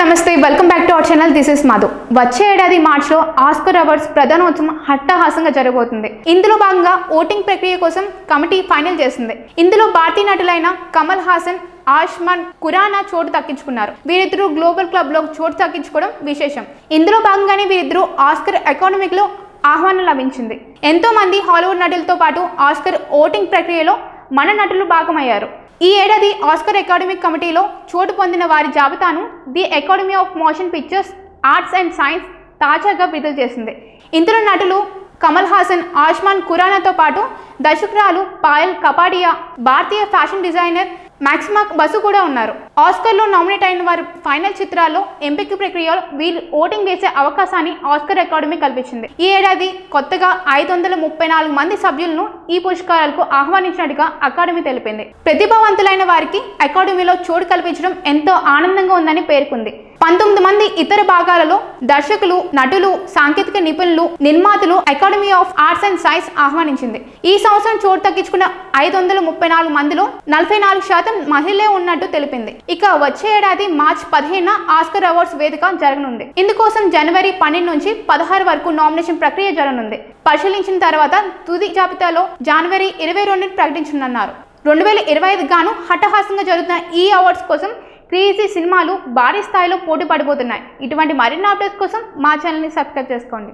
నమస్తే welcome back to our channel this is Madhu. వచ్చే ఏడాది మార్చిలో ఆస్కర్ అవార్డ్స్ ప్రధానోత్సవం హట్టహాసంగా జరగబోతుంది. ఇందులో భాగంగా ఓటింగ్ ప్రక్రియ కోసం కమిటీ ఫైనల్ చేసింది. ఇందులో భారతీయ నటులైన కమల్ హాసన్, ఆయుష్మాన్ ఖురానా చోటు దక్కించుకున్నారు. వీరిద్దరూ గ్లోబల్ క్లబ్ లో చోటు దక్కించుకోవడం విశేషం. ఇందులో భాగంగానే వీరిద్దరూ ఆస్కర్ అకాడమీలో ఆహ్వానం లభించింది. ఎంతో మంది హాలీవుడ్ నటులతో పాటు ఆస్కర్ ఓటింగ్ ప్రక్రియలో మన నటులు భాగమయ్యారు. ఈ ఏడాది ఆస్కర్ అకాడమీ కమిటీలో చోటు పొందిన వారి జాబితాను the academy of motion pictures, arts and science తాజాగా విడుదల చేసింది. ఇందులో నటులు కమల్ హాసన్, ఆయుష్మాన్ ఖురానాతో పాటు దర్శకురాలు పాయల్ కపాడియా, భారతీయ ఫ్యాషన్ డిజైనర్ మాక్సిమా బసు కూడా ఉన్నారు. ఆస్కర్లో నామినేట్ అయిన వారి ఫైనల్ చిత్రాల్లో ఎంపిక ప్రక్రియలో వీళ్ళు ఓటింగ్ వేసే అవకాశాన్ని ఆస్కర్ అకాడమీ కల్పించింది. ఈ ఏడాది కొత్తగా 534 మంది సభ్యులను ఈ పురస్కారాలకు ఆహ్వానించినట్టుగా అకాడమీ తెలిపింది. ప్రతిభావంతులైన వారికి అకాడమీలో చోటు కల్పించడం ఎంతో ఆనందంగా ఉందని పేర్కొంది. 19 మంది ఇతర భాగాలలో దర్శకులు, నటులు, సాంకేతిక నిపుణులు, నిర్మాతలు academy of arts and science ఆహ్వానించింది. ఈ సంవత్సరం చోటు దక్కించుకున్న 534 మందిలో 44% మహిళలే ఉన్నట్టు తెలిపింది. ఇక వచ్చే ఏడాది మార్చి 15న ఆస్కర్ అవార్డ్స్ వేదిక జరగనుంది. ఇందుకోసం జనవరి 12 నుంచి 16 వరకు నామినేషన్ ప్రక్రియ జరగనుంది. పరిశీలించిన తర్వాత తుది జాబితాలో జనవరి 22ని ప్రకటించనున్నారు. 2025 గాను హట్టహాసంగా జరుగుతున్న ఈ అవార్డ్స్ కోసం క్రేజీ సినిమాలు భారీ స్థాయిలో పోటీ పడిపోతున్నాయి. ఇటువంటి మరిన్ని అప్డేట్స్ కోసం మా ఛానల్ని సబ్స్క్రైబ్ చేసుకోండి.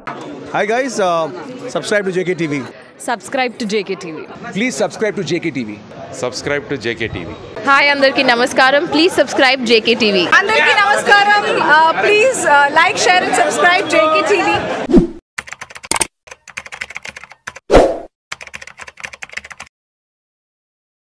Hi guys, subscribe to JKTV. Subscribe to JKTV. Please subscribe to JKTV. Subscribe to JKTV. Hi, Andarki Namaskaram. Please subscribe JKTV. Andarki Namaskaram. Please like, share and subscribe JKTV.